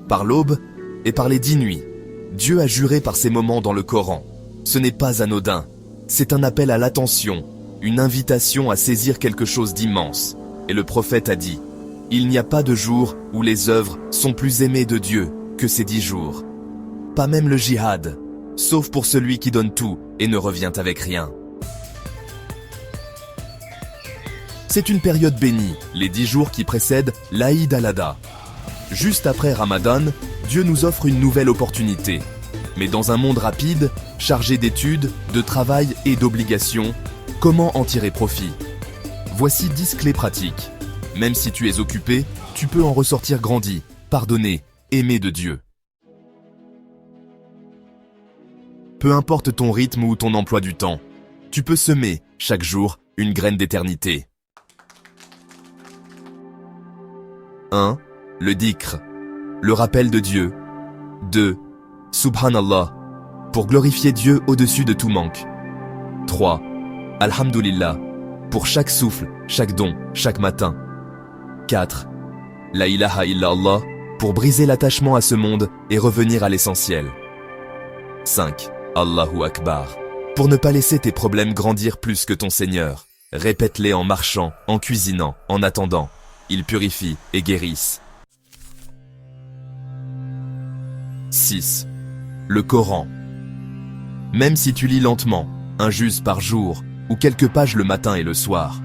par l'aube et par les 10 nuits. Dieu a juré par ces moments dans le Coran. Ce n'est pas anodin, c'est un appel à l'attention, une invitation à saisir quelque chose d'immense. Et le prophète a dit, « Il n'y a pas de jour où les œuvres sont plus aimées de Dieu que ces 10 jours. Pas même le jihad, sauf pour celui qui donne tout et ne revient avec rien. » C'est une période bénie, les 10 jours qui précèdent l'Aïd al-Adha. Juste après Ramadan, Dieu nous offre une nouvelle opportunité. Mais dans un monde rapide, chargé d'études, de travail et d'obligations, comment en tirer profit? Voici 10 clés pratiques. Même si tu es occupé, tu peux en ressortir grandi, pardonné, aimé de Dieu. Peu importe ton rythme ou ton emploi du temps, tu peux semer, chaque jour, une graine d'éternité. 1. Le dhikr, le rappel de Dieu. 2. Subhanallah, pour glorifier Dieu au-dessus de tout manque. 3. Alhamdulillah, pour chaque souffle, chaque don, chaque matin. 4. La ilaha illallah, pour briser l'attachement à ce monde et revenir à l'essentiel. 5. Allahu Akbar, pour ne pas laisser tes problèmes grandir plus que ton Seigneur. Répète-les en marchant, en cuisinant, en attendant. Ils purifient et guérissent. 6. Le Coran. Même si tu lis lentement, un juz par jour, ou quelques pages le matin et le soir,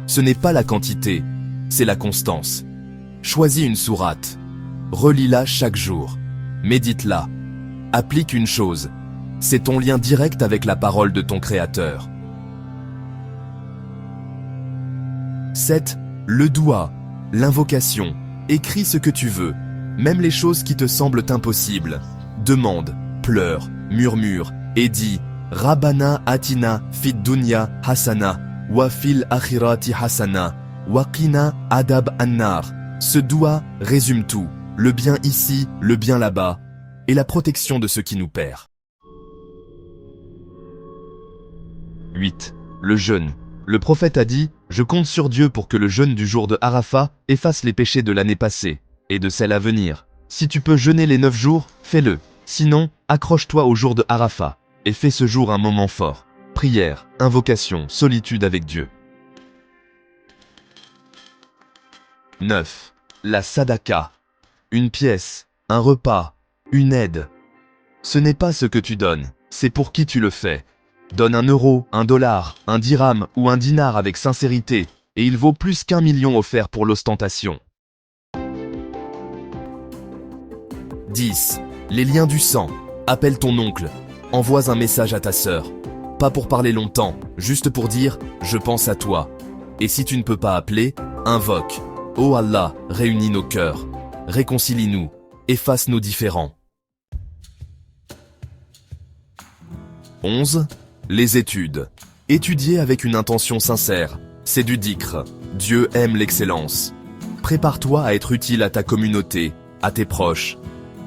ce n'est pas la quantité, c'est la constance. Choisis une sourate, relis-la chaque jour, médite-la, applique une chose, c'est ton lien direct avec la parole de ton Créateur. 7. Le doua, l'invocation, écris ce que tu veux, même les choses qui te semblent impossibles. Demande, pleure, murmure et dis « Rabbana atina fid dunya hasana, wa fil akhirati hasana, wa qina adab annar ». Ce doua résume tout, le bien ici, le bien là-bas, et la protection de ce qui nous perd. 8. Le jeûne. Le prophète a dit « Je compte sur Dieu pour que le jeûne du jour de Arafat efface les péchés de l'année passée et de celle à venir. Si tu peux jeûner les 9 jours, fais-le. Sinon, accroche-toi au jour de Arafat et fais ce jour un moment fort. Prière, invocation, solitude avec Dieu. 9. La sadaka. Une pièce, un repas, une aide. Ce n'est pas ce que tu donnes, c'est pour qui tu le fais. Donne 1 euro, 1 dollar, 1 dirham ou 1 dinar avec sincérité, et il vaut plus qu'1 million offert pour l'ostentation. 10. Les liens du sang. Appelle ton oncle. Envoie un message à ta sœur. Pas pour parler longtemps, juste pour dire « Je pense à toi ». Et si tu ne peux pas appeler, invoque. « Oh Allah, réunis nos cœurs. Réconcilie-nous. Efface nos différends. » 11. Les études. Étudier avec une intention sincère. C'est du dhikr. Dieu aime l'excellence. Prépare-toi à être utile à ta communauté, à tes proches.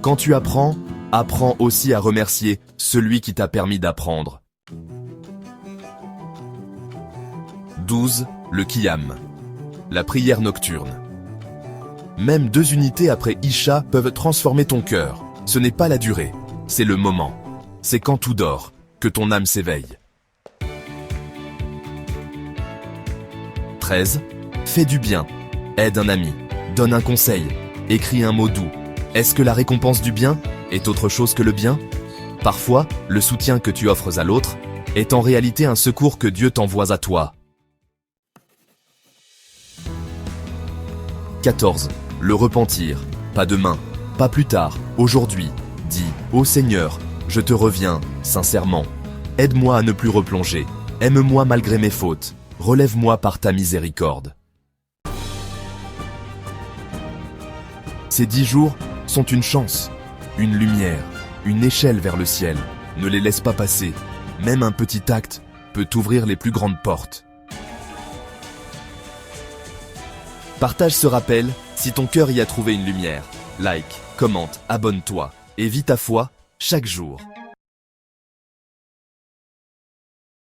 Quand tu apprends, apprends aussi à remercier celui qui t'a permis d'apprendre. 12. Le qiyam. La prière nocturne. Même 2 unités après Isha peuvent transformer ton cœur. Ce n'est pas la durée, c'est le moment. C'est quand tout dort que ton âme s'éveille. 13. Fais du bien. Aide un ami. Donne un conseil. Écris un mot doux. Est-ce que la récompense du bien est autre chose que le bien? Parfois, le soutien que tu offres à l'autre est en réalité un secours que Dieu t'envoie à toi. 14. Le repentir. Pas demain, pas plus tard, aujourd'hui. Dis, ô Seigneur, je te reviens, sincèrement. Aide-moi à ne plus replonger. Aime-moi malgré mes fautes. Relève-moi par ta miséricorde. Ces 10 jours sont une chance, une lumière, une échelle vers le ciel. Ne les laisse pas passer. Même un petit acte peut t'ouvrir les plus grandes portes. Partage ce rappel si ton cœur y a trouvé une lumière. Like, commente, abonne-toi et vis ta foi chaque jour.